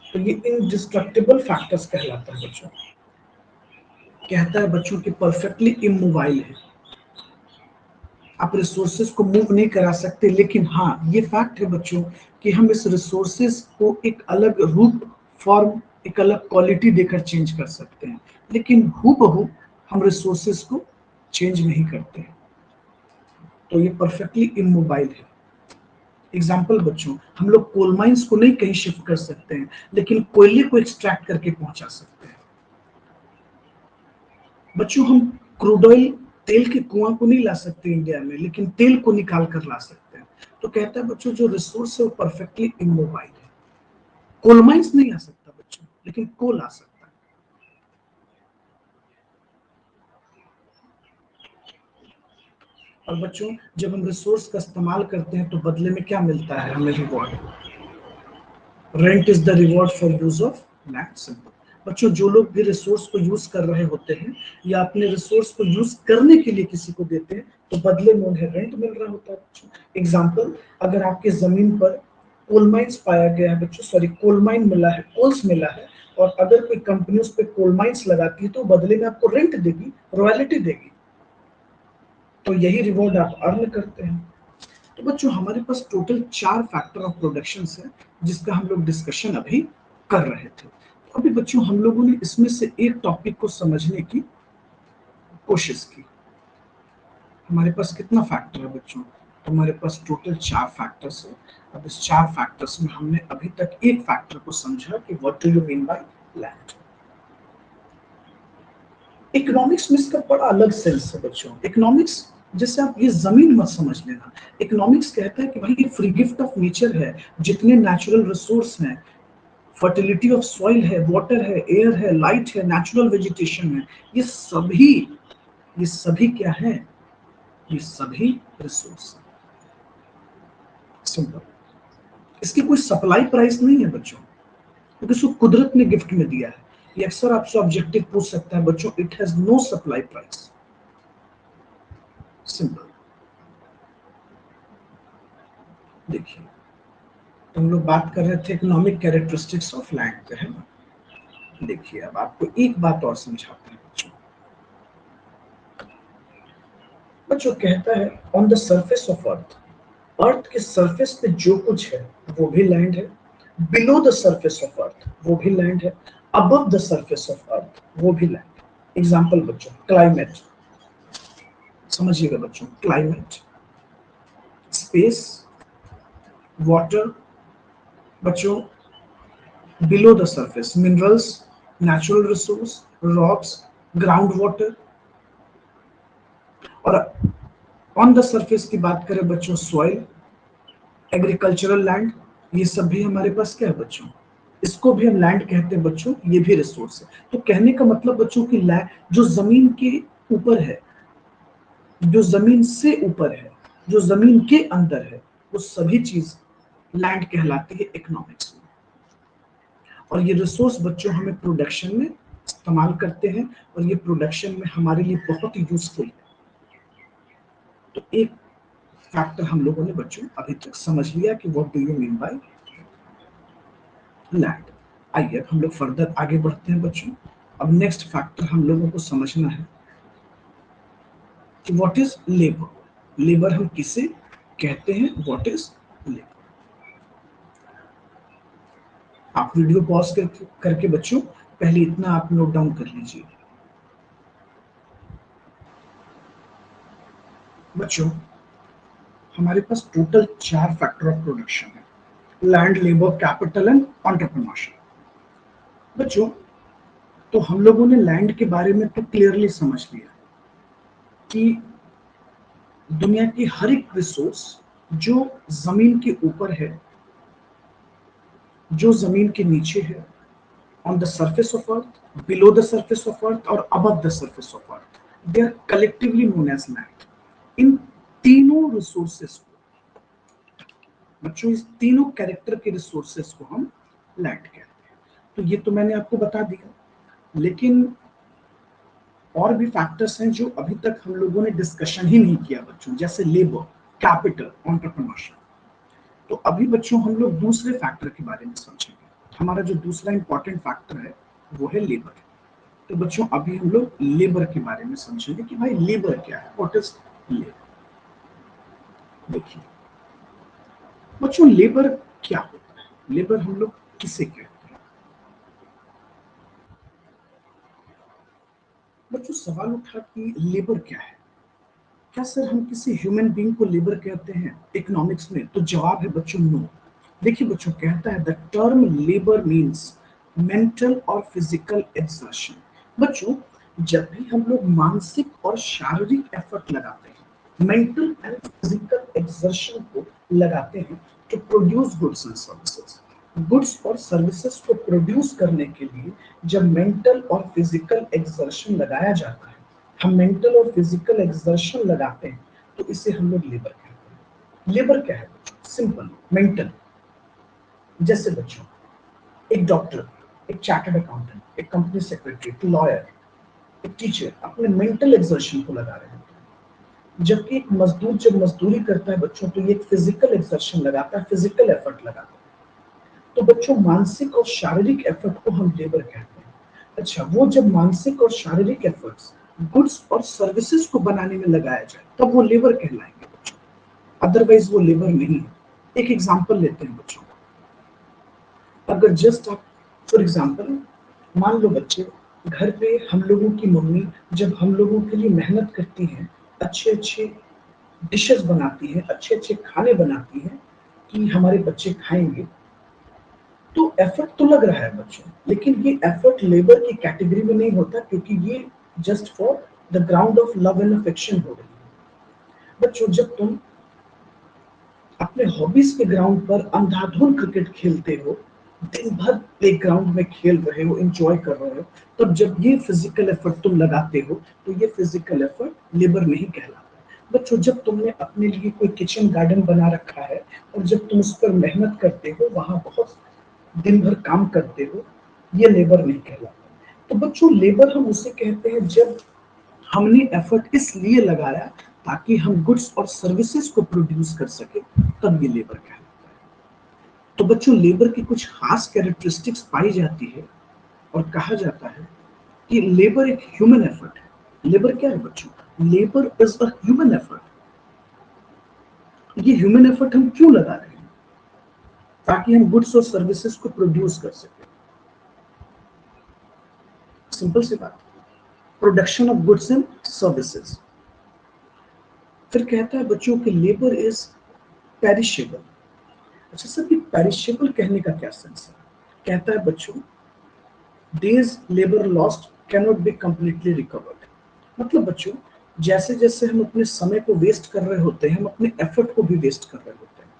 तो ये इनडिस्ट्रक्टिबल फैक्टर्स कहलाता है बच्चों। कहता है बच्चों कि परफेक्टली इमोबाइल है, आप रिसोर्सेज को मूव नहीं करा सकते। लेकिन हाँ, ये फैक्ट है बच्चों कि हम इस रिसोर्सेज को एक अलग रूप, फॉर्म, एक अलग क्वालिटी देकर चेंज कर सकते हैं, लेकिन हूबहू हम रिसोर्सेज को चेंज नहीं करते हैं। तो ये परफेक्टली इमोबाइल है। एग्जाम्पल बच्चों, हम लोग कोल माइंस को नहीं कहीं शिफ्ट कर सकते हैं, लेकिन कोयले को एक्सट्रैक्ट करके पहुंचा सकते हैं। बच्चों हम क्रूड ऑयल, तेल के कुआं को नहीं ला सकते इंडिया में, लेकिन तेल को निकाल कर ला सकते हैं। तो कहता है बच्चों जो रिसोर्स है वो परफेक्टली इमोबाइल है। कोल माइंस नहीं आ सकता बच्चों, लेकिन कोल आ सकता है। और बच्चों जब हम रिसोर्स का इस्तेमाल करते हैं तो बदले में क्या मिलता है हमें? Reward. Rent is the reward for use of land. Simple. बच्चों जो लोग भी रिसोर्स को यूज कर रहे होते हैं या अपने रिसोर्स को यूज करने के लिए किसी को देते हैं तो बदले में उन्हें रेंट मिल रहा होता है बच्चों। एग्जाम्पल, अगर आपकी जमीन पर कोल माइंस पाया गया है बच्चों, सॉरी कोल माइन मिला है, कोल्स मिला है, और अगर कोई कंपनी उस पर कोल माइंस लगाती है तो बदले में आपको रेंट देगी, रॉयल्टी देगी। तो यही रिवॉर्ड आप अर्न करते हैं। तो बच्चों हमारे पास टोटल 4 फैक्टर ऑफ प्रोडक्शन है जिसका हम लोग डिस्कशन अभी कर रहे थे। तो अभी बच्चों हम लोगों ने इसमें से एक टॉपिक को समझने की कोशिश की। हमारे पास कितना फैक्टर है बच्चों? तो हमारे पास टोटल 4 फैक्टर्स है। अब इस 4 फैक्टर्स में हमने अभी तक एक फैक्टर को समझा कि what do you mean by land. Economics में इसका बड़ा अलग सेंस है बच्चों। इकोनॉमिक्स जैसे आप ये जमीन मत समझ लेना। इकोनॉमिक्स कहता है कि भाई ये फ्री गिफ्ट ऑफ नेचर है, जितने नेचुरल रिसोर्स हैं, फर्टिलिटी ऑफ सॉइल है, वाटर है, एयर है, लाइट है, नेचुरल वेजिटेशन है, ये सभी क्या है? ये सभी रिसोर्स। सिंपल। इसकी कोई सप्लाई प्राइस नहीं है बच्चों, क्योंकि इसको कुदरत ने गिफ्ट में दिया है। ये अक्सर आपसे ऑब्जेक्टिव पूछ सकता है बच्चों, it has no supply price. Simple. देखिए हम लोग बात कर रहे थे इकोनॉमिक कैरेक्टरिस्टिक्स ऑफ लैंड पे, है ना? देखिए अब आपको एक बात और समझाते हैं बच्चों। बच्चों कहता है on the surface of earth, earth के सरफेस पे जो कुछ है वो भी लैंड है। बिलो द सरफेस ऑफ अर्थ वो भी लैंड है। अबव द सरफेस ऑफ अर्थ वो भी लैंड। एग्जाम्पल बच्चों, क्लाइमेट। समझिएगा बच्चों, क्लाइमेट, स्पेस, वाटर, बच्चों below the surface minerals, natural resource, rocks, ground water. और ऑन द सरफेस की बात करें बच्चों, सॉइल, एग्रीकल्चरल लैंड, ये सब भी हमारे पास क्या है बच्चों? इसको भी हम लैंड कहते हैं बच्चों, ये भी रिसोर्स है। तो कहने का मतलब बच्चों की लैंड जो जमीन के ऊपर है, जो जमीन से ऊपर है, जो जमीन के अंदर है, वो सभी चीज लैंड कहलाती है इकोनॉमिक्स में। और ये रिसोर्स बच्चों हमें प्रोडक्शन में इस्तेमाल करते हैं, और ये प्रोडक्शन में हमारे लिए बहुत ही यूजफुल है। तो एक फैक्टर हम लोगों ने बच्चों अभी तक समझ लिया कि what do you mean by land. आइए अब हम लोग फर्दर आगे बढ़ते हैं बच्चों। अब नेक्स्ट फैक्टर हम लोगों को समझना है कि व्हाट इज लेबर। लेबर हम किसे कहते हैं? What is labour. आप वीडियो पॉज करके बच्चों पहले इतना आप नोट डाउन कर लीजिए। बच्चों हमारे पास टोटल 4 फैक्टर ऑफ प्रोडक्शन है: land, labour, capital and entrepreneurship. बच्चों तो हम लोगों ने लैंड के बारे में तो क्लियरली समझ लिया कि दुनिया की हर एक रिसोर्स जो जमीन के ऊपर है, जो जमीन के नीचे है, on the surface of earth, below the surface of earth और above the surface of earth, they are collectively known as land. इन तीनों रिसोर्सेस को बच्चों, इस तीनों कैरेक्टर के रिसोर्सेस को हम लैंड कहते हैं। तो ये तो मैंने आपको बता दिया, लेकिन और भी फैक्टर्स हैं जो अभी तक हम लोगों ने डिस्कशन ही नहीं किया बच्चों, जैसे लेबर, कैपिटल, एंटरप्रेन्योरशिप। तो अभी बच्चों हम लोग दूसरे फैक्टर के बारे में समझेंगे। हमारा जो दूसरा इंपॉर्टेंट फैक्टर है वो है लेबर। तो बच्चों अभी हम लोग लेबर के बारे में समझेंगे कि भाई लेबर क्या है, व्हाट इज लेबर। देखिए बच्चों लेबर क्या होता है? लेबर हम लोग किसे कहते हैं? बच्चों सवाल उठा कि लेबर क्या है, क्या सर हम किसी ह्यूमन बीइंग को लेबर कहते हैं इकोनॉमिक्स में? तो जवाब है बच्चों नो। देखिए बच्चों कहता है the term labour means mental और फिजिकल एक्सर्शन। बच्चों जब भी हम लोग मानसिक और शारीरिक एफर्ट लगाते हैं, मेंटल एंड फिजिकल एक्सर्शन को लगाते हैं to produce goods and services. Goods और सर्विसेज को प्रोड्यूस करने के लिए जब मेंटल और फिजिकल एक्सर्शन लगाया जाता है, हम मेंटल और फिजिकल एक्सर्शन लगाते हैं, तो इसे हम लोग लेबर कहते हैं। लेबर क्या है? Simple mental. जैसे बच्चों, एक डॉक्टर, एक चार्टर्ड अकाउंटेंट, एक कंपनी सेक्रेटरी, एक लॉयर, एक टीचर अपने मेंटल एक्सर्शन को लगा रहे हैं, जबकि एक मजदूर जब मजदूरी करता है बच्चों, तो ये एक फिजिकल एक्सर्शन लगाता है, फिजिकल एफर्ट लगाता है। तो बच्चों, मानसिक और शारीरिक एफर्ट को हम लेबर कहते हैं। अच्छा, वो जब मानसिक और शारीरिक एफर्ट्स गुड्स और सर्विसेज को बनाने में लगाया जाए, तब वो लेबर कहलाएंगे बच्चों, अदरवाइज वो लेबर नहीं है। एक एग्जांपल लेते हैं बच्चों। अगर जस्ट आप फॉर एग्जांपल मान लो बच्चे, घर पे हम लोगों की मम्मी जब हम लोगों के लिए मेहनत करती हैं, अच्छे अच्छे डिशेस बनाती हैं, अच्छे अच्छे खाने बनाती हैं कि हमारे बच्चे खाएंगे, तो एफर्ट तो लग रहा है बच्चों, लेकिन ये एफर्ट लेबर की कैटेगरी में नहीं होता, क्योंकि ये just for the ground of love and affection हो रही है। बच्चों, जब तुम अपने हॉबीज के ग्राउंड पर अंधाधुंध क्रिकेट खेलते हो, दिन भर प्ले ग्राउंड में खेल रहे हो, एंजॉय कर रहे हो, तब जब ये फिजिकल एफर्ट तुम लगाते हो, तो ये फिजिकल एफर्ट लेबर नहीं कहलाता। बच्चों, जब तुमने अपने लिए कोई किचन गार्डन बना रखा है और जब तुम उस पर मेहनत करते हो, वहां बहुत दिन भर काम करते हो, ये लेबर नहीं कहलाता। तो बच्चों, लेबर हम उसे कहते हैं जब हमने एफर्ट इसलिए लगाया ताकि हम गुड्स और सर्विसेज को प्रोड्यूस कर सके, तब ये लेबर कहलाता है। तो बच्चों, लेबर की कुछ खास कैरेक्टरिस्टिक्स पाई जाती है और कहा जाता है कि लेबर एक ह्यूमन एफर्ट है। लेबर क्या है बच्चों? Labour is a human effort. ये ह्यूमन एफर्ट हम क्यों लगा रहे हैं? ताकि हम गुड्स और सर्विसेज को प्रोड्यूस कर सके। सिंपल सी बात, production of goods and services. फिर कहता है बच्चों कि लेबर इज पेरिशेबल। अच्छा सर, ये पेरिशेबल कहने का क्या सेंस है? कहता है बच्चों, days labour lost can not be completely recovered. मतलब बच्चों, जैसे जैसे हम अपने समय को वेस्ट कर रहे होते हैं, हम अपने एफर्ट को भी वेस्ट कर रहे होते हैं।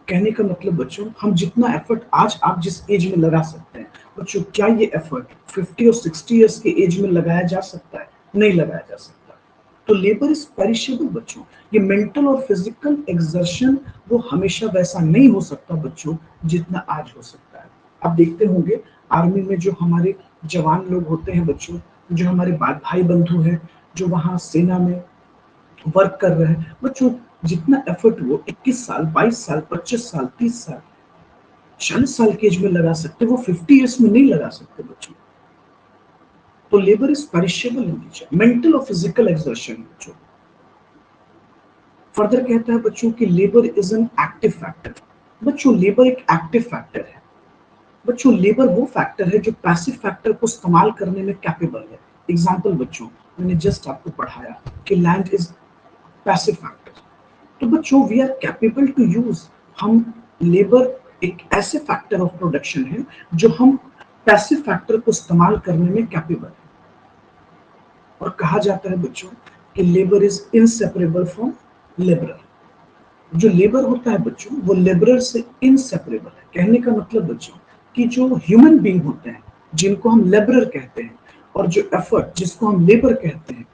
कहने का मतलब बच्चों, हम जितना एफर्ट आज आप जिस एज में लगा सकते हैं बच्चों, क्या ये एफर्ट 50 और 60 इयर्स के एज में लगाया जा सकता है? नहीं लगाया जा सकता। तो लेबर इज पेरिशेबल बच्चों। ये मेंटल और फिजिकल एक्सर्शन वो हमेशा वैसा नहीं हो सकता बच्चों, जितना आज हो सकता है। आप देखते होंगे आर्मी में जो हमारे जवान लोग होते हैं बच्चों, जो हमारे भाई बंधु हैं, जो वहां सेना में वर्क कर रहे हैं बच्चों, जितना एफर्ट वो 21 साल, 22 साल, 25 साल, 30 साल, 40 साल की एज में लगा सकते, वो 50 इयर्स में नहीं लगा सकते बच्चों। तो labour is perishable in nature, mental और फिजिकल एक्सर्शन बच्चों। फर्दर कहता है बच्चों कि labour is an active factor. बच्चों, लेबर एक एक्टिव फैक्टर है। बच्चों, लेबर वो फैक्टर है जो पैसिव फैक्टर को इस्तेमाल करने में कैपेबल है। एग्जांपल बच्चों, मैंने जस्ट आपको पढ़ाया कि लैंड इज पैसिव फैक्टर। तो बच्चों, we are capable to use, हम लेबर एक ऐसे फैक्टर ऑफ प्रोडक्शन है जो हम पैसिव फैक्टर को इस्तेमाल करने में कैपेबल है। और कहा जाता है बच्चों कि labour is inseparable from labourer. जो लेबर होता है बच्चों, वो लेबरर से इनसेपरेबल है। कहने का मतलब बच्चों कि जो ह्यूमन बीइंग होते हैं, जिनको हम लेबरर कहते हैं, और जो एफर्ट जिसको हम लेबर कहते हैं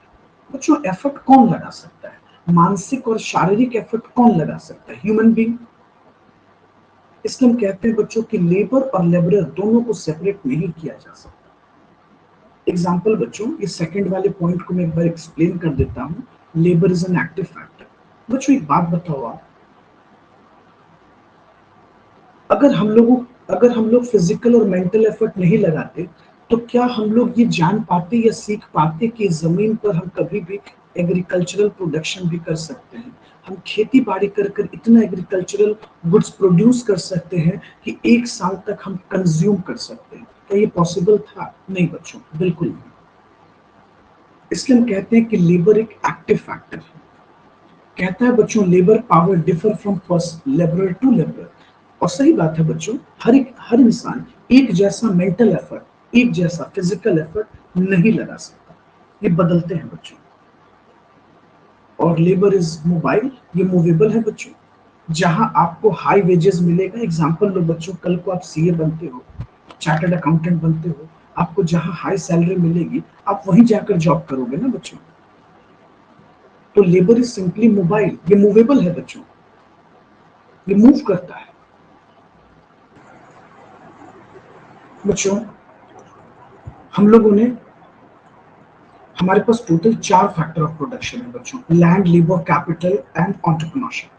बच्चों, एफर्ट कौन लगा सकता है? मानसिक और शारीरिक एफर्ट कौन लगा सकता है? Human being. इसलिए हम कहते हैं बच्चों कि लेबर और लेबरर दोनों को सेपरेट नहीं किया जा सकता। एग्जाम्पल बच्चों, ये सेकंड वाले पॉइंट को मैं एक बार एक्सप्लेन कर देता हूँ। Labour is an active factor. बच्चों, एक बात बताओ आप, अगर हम लोग फिजिकल और मेंटल एफर्ट नहीं लगाते, तो क्या हम लोग ये जान पाते या सीख पाते कि जमीन पर हम कभी भी एग्रीकल्चरल प्रोडक्शन भी कर सकते हैं? हम खेती बाड़ी कर कर इतना एग्रीकल्चरल गुड्स प्रोड्यूस कर सकते हैं कि एक साल तक हम कंज्यूम कर सकते हैं। क्या ये पॉसिबल था? नहीं बच्चों, बिल्कुल नहीं। इसलिए हम कहते हैं कि लेबर एक एक्टिव फैक्टर है। कहता है बच्चों, labour power differ from labourer to labourer. और सही बात है बच्चों, हर इंसान एक जैसा मेंटल एफर्ट, एक जैसा फिजिकल एफर्ट नहीं लगा सकता, ये बदलते हैं बच्चों। और लेबर इज मोबाइल, ये मूवेबल है बच्चों। जहां आपको हाई वेजेस मिलेगा, एग्जांपल लो बच्चों, कल को आप सीए बनते हो, चार्टर्ड अकाउंटेंट बनते हो, आपको जहां हाई सैलरी मिलेगी आप वहीं जाकर जॉब करोगे ना बच्चों। तो लेबर इज सिंपली मोबाइल, ये मूवेबल है बच्चों, ये मूव करता है बच्चों। हम लोगों ने, हमारे पास टोटल 4 फैक्टर ऑफ प्रोडक्शन है बच्चों, land, labour, capital and entrepreneurship.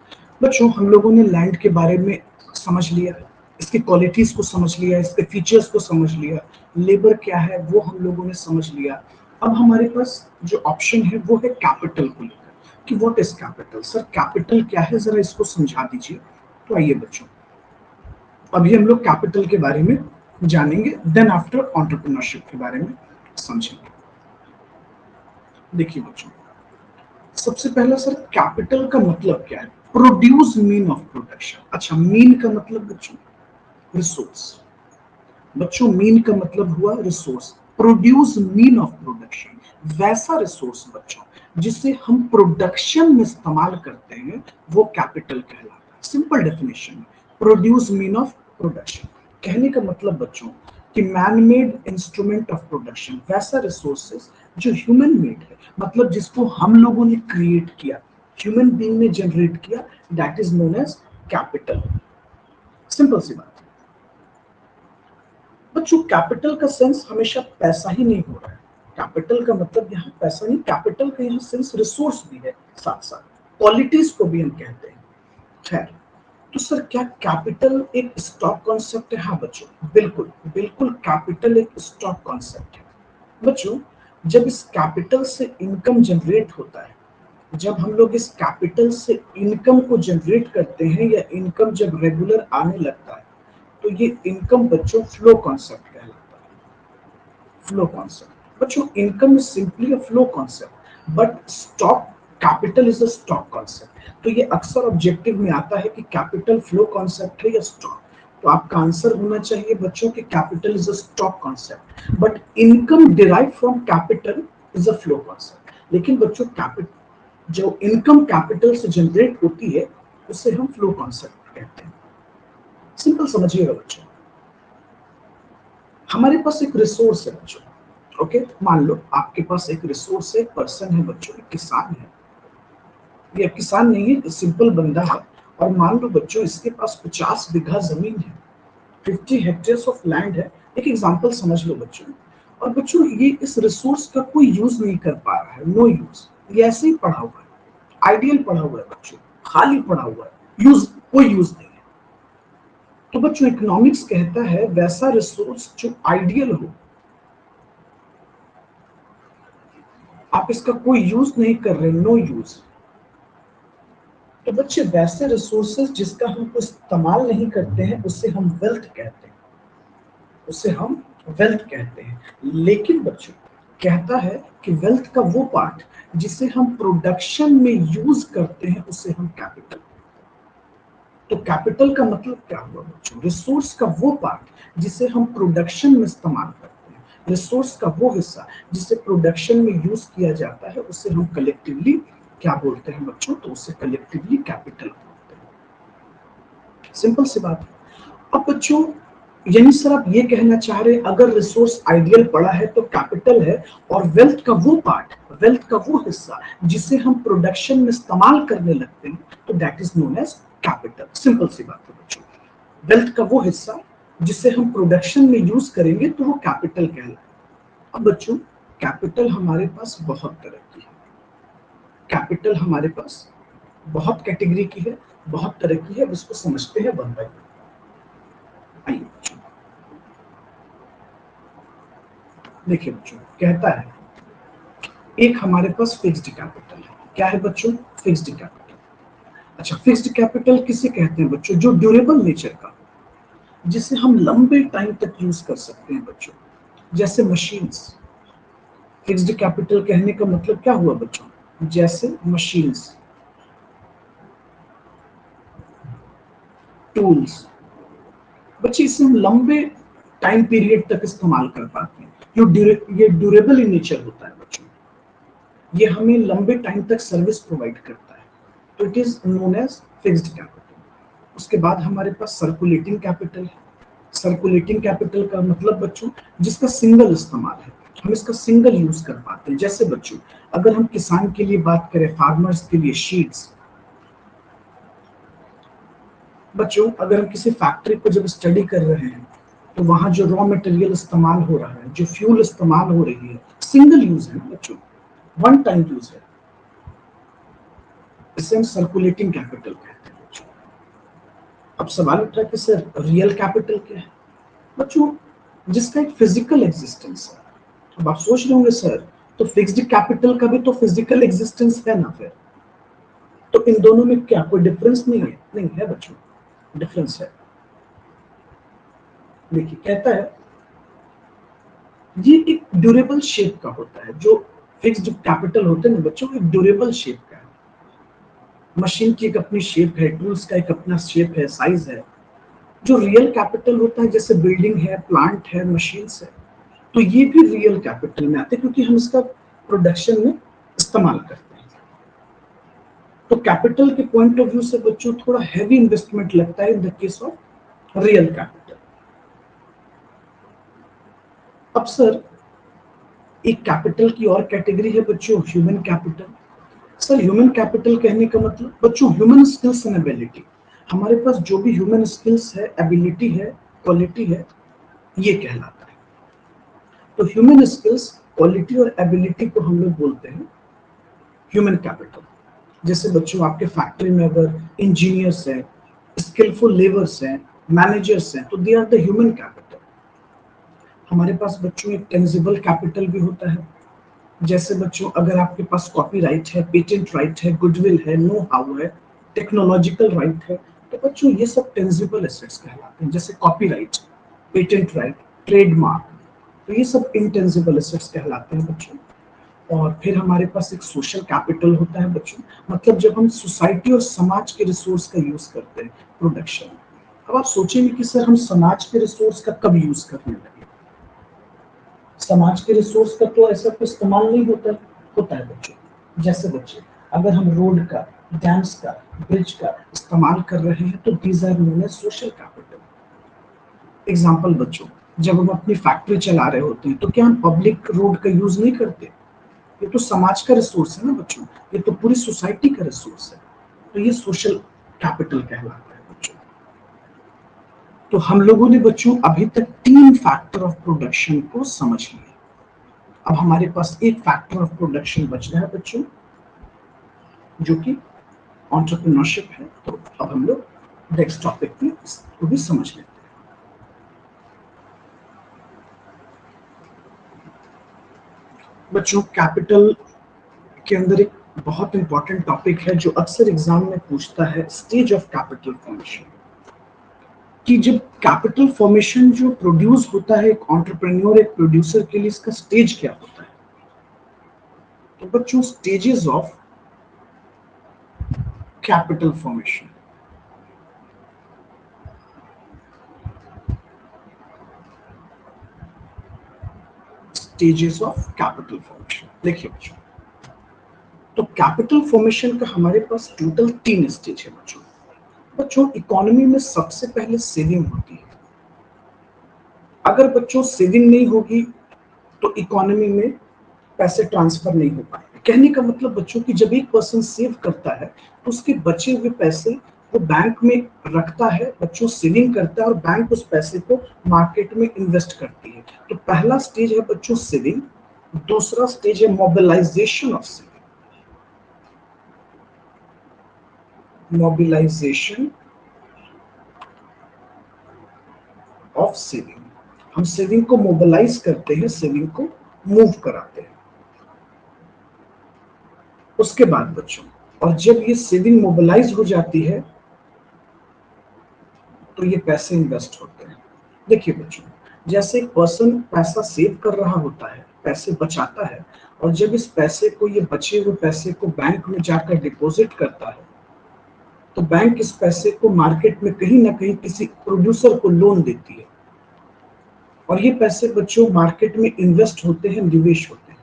बच्चों हम लोगों ने लैंड के बारे में समझ लिया, इसकी क्वालिटीज को समझ लिया, इसके फीचर्स को समझ लिया, लेबर क्या है वो हम लोगों ने समझ लिया। अब हमारे पास जो ऑप्शन है वो है कैपिटल को लेकर कि what is capital. Sir capital क्या है, जरा इसको समझा दीजिए। तो आइए बच्चों, अभी हम लोग कैपिटल के बारे में जानेंगे, देन आफ्टर एंटरप्रेन्योरशिप के बारे में समझेंगे। देखिए बच्चों, सबसे पहला सर कैपिटल का मतलब क्या है। Produce mean of production. अच्छा, मीन का मतलब बच्चों रिसोर्स। बच्चों मीन का मतलब हुआ resource. Produce mean of production, वैसा रिसोर्स बच्चों जिसे हम प्रोडक्शन में इस्तेमाल करते हैं वो कैपिटल कहलाता है। Simple definition, produce mean of production कहने का मतलब बच्चों कि man made instrument of production, वैसा रिसोर्सेस जो ह्यूमन मेड है, मतलब जिसको हम लोगों ने क्रिएट किया, ह्यूमन बीइंग ने जनरेट किया, that is known as capital. Simple सी बात। बच्चों कैपिटल का सेंस हमेशा पैसा ही नहीं हो रहा है। कैपिटल का मतलब यहाँ पैसा नहीं, कैपिटल का यहाँ सेंस रिसोर्स भी है, साथ साथ क्वालिटीज को भी हम कहते हैं। खैर, तो सर क्या कैपिटल एक स्टॉक कॉन्सेप्ट है। हाँ बच्चों, बिल्कुल बिल्कुल, कैपिटल एक स्टॉक कॉन्सेप्ट है बच्चों। जब इस कैपिटल से इनकम जनरेट होता है, जब हम लोग इस कैपिटल से इनकम को जनरेट करते हैं या इनकम जब रेगुलर आने लगता है, तो ये इनकम बच्चों फ्लो कॉन्सेप्ट कहलाता है। फ्लो कॉन्सेप्ट बच्चों, income is simply a flow concept, but stock capital is a stock concept. तो ये अक्सर ऑब्जेक्टिव में आता है कि कैपिटल फ्लो कॉन्सेप्ट है या स्टॉक। तो आपका आंसर होना चाहिए बच्चों कि capital is a stock concept, but income derive from capital is a flow concept. लेकिन बच्चों कैपिटल, जो इनकम कैपिटल से जनरेट होती है उसे हम फ्लो कॉन्सेप्ट कहते हैं। सिंपल समझिएगा बच्चों, हमारे पास एक रिसोर्स है बच्चों। ओके, मान लो आपके पास एक रिसोर्स है, पर्सन है बच्चों, एक किसान है। ये किसान नहीं है, सिंपल बंदा है। और मान लो बच्चों इसके पास 50 बीघा जमीन है, 50 हेक्टेयर्स ऑफ लैंड है। एक एग्जांपल समझ लो बच्चों। और बच्चों ये इस रिसोर्स का कोई यूज नहीं कर पा रहा है, नो यूज, ये ऐसे ही पड़ा हुआ है, आइडियल पड़ा हुआ है बच्चों, खाली पड़ा हुआ है, यूज कोई यूज नहीं है। तो बच्चों इकोनॉमिक्स कहता है वैसा रिसोर्स जो आइडियल हो, आप इसका कोई यूज नहीं कर रहे, नो यूज। तो बच्चे वैसे रिसोर्सेज जिसका हम इस्तेमाल नहीं करते हैं उसे हम वेल्थ कहते हैं, उसे हम वेल्थ कहते हैं। लेकिन बच्चों कहता है कि वेल्थ का वो पार्ट जिसे हम प्रोडक्शन में यूज करते हैं उसे हम कैपिटल। तो कैपिटल का मतलब क्या हुआ बच्चों, रिसोर्स का वो पार्ट जिसे हम प्रोडक्शन में इस्तेमाल करते हैं, रिसोर्स का वो हिस्सा जिसे प्रोडक्शन में यूज किया जाता है उसे हम कलेक्टिवली क्या बोलते हैं बच्चों, तो उसे कलेक्टिवली कैपिटल बोलते हैं। सिंपल सी बात है। अब बच्चों यानी सर आप ये कहना चाह रहे हैं अगर रिसोर्स आइडियल पड़ा है तो कैपिटल है, और वेल्थ का वो पार्ट, वेल्थ का वो हिस्सा जिसे हम प्रोडक्शन में इस्तेमाल करने लगते हैं तो that is known as capital. Simple सी बात है बच्चों, वेल्थ का वो हिस्सा जिसे हम प्रोडक्शन में यूज करेंगे तो वो कैपिटल कहलाएगा। अब बच्चों कैपिटल हमारे पास बहुत तरह की है, कैपिटल हमारे पास बहुत कैटेगरी की है, बहुत तरह की है, इसको समझते हैं वन बाय वन। आइए बच्चों, देखिए बच्चों कहता है एक हमारे पास फिक्स्ड कैपिटल है। क्या है बच्चों, फिक्स्ड कैपिटल। अच्छा, फिक्स्ड कैपिटल किसे कहते हैं बच्चों, जो ड्यूरेबल नेचर का, जिसे हम लंबे टाइम तक यूज कर सकते हैं बच्चों, जैसे मशीन्स। फिक्स्ड कैपिटल कहने का मतलब क्या हुआ बच्चों, जैसे मशीन्स, टूल्स। बच्चे इसे हम लंबे टाइम पीरियड तक इस्तेमाल कर पाते हैं। ये ड्यूरेबल इन नेचर होता है बच्चों, ये हमें लंबे टाइम तक सर्विस प्रोवाइड करता है, तो it is known as fixed capital. उसके बाद हमारे पास सर्कुलेटिंग कैपिटल है। सर्कुलेटिंग कैपिटल का मतलब बच्चों जिसका सिंगल इस्तेमाल है, हम इसका सिंगल यूज कर पाते हैं। जैसे बच्चों अगर हम किसान के लिए बात करें, फार्मर्स के लिए शीट्स, बच्चों अगर हम किसी फैक्ट्री को जब स्टडी कर रहे हैं तो वहां जो रॉ मटेरियल इस्तेमाल हो रहा है, जो फ्यूल इस्तेमाल हो रही है, सिंगल यूज है ना बच्चों, वन टाइम यूज है, इसे हम सर्कुलेटिंग कैपिटल कहते हैं बच्चों। अब सवाल उठ रहा है कि सर रियल कैपिटल क्या है? बच्चों जिसका एक फिजिकल एग्जिस्टेंस है। अब आप सोच रहे होंगे सर तो फिक्स्ड कैपिटल का भी तो फिजिकल एग्जिस्टेंस है ना, फिर तो इन दोनों में क्या कोई डिफरेंस नहीं है? नहीं है बच्चों, डिफरेंस है। देखिए कहता है ये एक ड्यूरेबल शेप का होता है। जो फिक्स्ड कैपिटल होते हैं ना बच्चों, एक ड्यूरेबल शेप का है। मशीन की एक अपनी शेप है, टूल्स का एक अपना शेप है, साइज है। जो रियल कैपिटल होता है जैसे बिल्डिंग है, प्लांट है, मशीन्स है, तो ये भी रियल कैपिटल में आते हैं क्योंकि हम इसका प्रोडक्शन में इस्तेमाल करते हैं। तो कैपिटल के पॉइंट ऑफ व्यू से बच्चों थोड़ा हैवी इन्वेस्टमेंट लगता है in the case of real capital. अब सर एक कैपिटल की और कैटेगरी है बच्चों, human capital. Sir human capital कहने का मतलब बच्चों ह्यूमन स्किल्स एंड एबिलिटी। हमारे पास जो भी ह्यूमन स्किल्स है, एबिलिटी है, क्वालिटी है, ये कहलाता है। तो ह्यूमन स्किल्स, क्वालिटी और एबिलिटी को हम लोग बोलते हैं ह्यूमन कैपिटल। जैसे बच्चों आपके फैक्ट्री में अगर इंजीनियर्स हैं, स्किलफुल लेबर्स हैं, मैनेजर्स हैं, तो they are the human capital. हमारे पास बच्चों एक टेंजिबल कैपिटल भी होता है। जैसे बच्चों अगर आपके पास कॉपीराइट है, पेटेंट राइट है, गुडविल है, नो हाउ है, टेक्नोलॉजिकल राइट है, तो बच्चों ये सब टेंजिबल एसेट्स कहलाते हैं। जैसे कॉपीराइट, पेटेंट राइट, ट्रेडमार्क, तो ये सब इंटेंजिबल एसेट्स कहलाते हैं बच्चों। और फिर हमारे पास एक सोशल कैपिटल होता है बच्चों, मतलब जब हम सोसाइटी और समाज के रिसोर्स का यूज करते हैं प्रोडक्शन। अब आप सोचेंगे कि सर हम समाज के रिसोर्स का कब यूज करने लगे? समाज के रिसोर्स का तो ऐसा कोई इस्तेमाल नहीं होता है बच्चों। जैसे बच्चे अगर हम रोड का, डैम्स का, ब्रिज का इस्तेमाल कर रहे हैं तो these are known as social capital. Example बच्चों जब हम अपनी फैक्ट्री चला रहे होते हैं तो क्या हम पब्लिक रोड का यूज नहीं करते? ये तो समाज का रिसोर्स है ना बच्चों, ये तो पूरी सोसाइटी का रिसोर्स है, तो ये सोशल कैपिटल कहलाता है बच्चों। तो हम लोगों ने बच्चों अभी तक 3 फैक्टर ऑफ प्रोडक्शन को समझ लिया। अब हमारे पास एक फैक्टर ऑफ प्रोडक्शन बच रहा है बच्चों, जो कि एंटरप्रेन्योरशिप है। तो अब हम लोग नेक्स्ट टॉपिक में इसको भी समझ लेते हैं। बच्चों कैपिटल के अंदर एक बहुत इंपॉर्टेंट टॉपिक है जो अक्सर एग्जाम में पूछता है, स्टेज ऑफ कैपिटल फॉर्मेशन। कि जब कैपिटल फॉर्मेशन जो प्रोड्यूस होता है एक एंटरप्रेन्योर, एक प्रोड्यूसर के लिए, इसका स्टेज क्या होता है? तो बच्चों stages of capital formation, stages of capital formation. देखिए बच्चों, तो कैपिटल फॉर्मेशन का हमारे पास टोटल 3 स्टेज है बच्चों। बच्चों इकोनॉमी में सबसे पहले सेविंग होती है। अगर बच्चों सेविंग नहीं होगी तो इकोनॉमी में पैसे ट्रांसफर नहीं हो पाएंगे। कहने का मतलब बच्चों की जब एक पर्सन सेव करता है तो उसके बचे हुए पैसे वो बैंक में रखता है, बच्चों सेविंग करता है, और बैंक उस पैसे को मार्केट में इन्वेस्ट करती है। तो पहला स्टेज है बच्चों सेविंग। दूसरा स्टेज है mobilisation of saving, mobilisation of saving. हम सेविंग को मोबिलाइज करते हैं, सेविंग को मूव कराते हैं। उसके बाद बच्चों, और जब ये सेविंग मोबिलाइज हो जाती है तो ये पैसे इन्वेस्ट होते हैं। देखिए बच्चों, जैसे एक पर्सन पैसा सेव कर रहा होता है, पैसे बचाता है, और जब इस पैसे को, ये बचे हुए पैसे को बैंक में जाकर डिपॉजिट करता है, तो बैंक इस पैसे को मार्केट में कहीं ना कहीं किसी प्रोड्यूसर को लोन देती है। और ये पैसे बच्चों मार्केट में इन्वेस्ट होते हैं, निवेश होते हैं,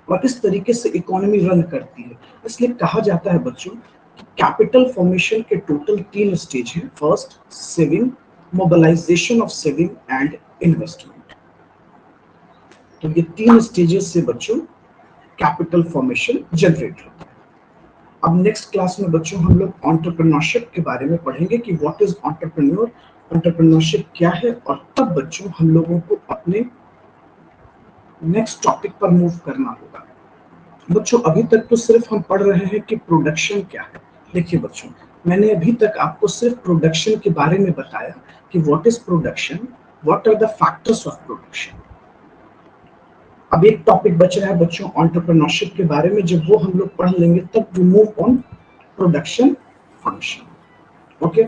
और इस तरीके से इकोनॉमी रन करती है। इसलिए कहा जाता है बच्चों कि कैपिटल फॉर्मेशन के टोटल 3 स्टेज हैं। First saving, mobilisation of saving and investment. तो ये 3 स्टेजेस से बच्चों कैपिटल फॉर्मेशन जनरेट होता है। अब नेक्स्ट क्लास में बच्चों हम लोग एंटरप्रेन्योरशिप के बारे में पढ़ेंगे कि व्हाट इज एंटरप्रेन्योर, एंटरप्रेन्योरशिप क्या है, और तब बच्चों हम लोगों को अपने नेक्स्ट टॉपिक पर मूव करना होगा। बच्चों अभी तक तो सिर्फ हम पढ़ रहे हैं कि प्रोडक्शन क्या है। देखिए बच्चों, मैंने अभी तक आपको सिर्फ प्रोडक्शन के बारे में बताया कि what is production, what are the factors of production. अब एक टॉपिक बच रहा है बच्चों एंटरप्रेन्योरशिप के बारे में, जब वो हम लोग पढ़ लेंगे तब we move on production function. Okay.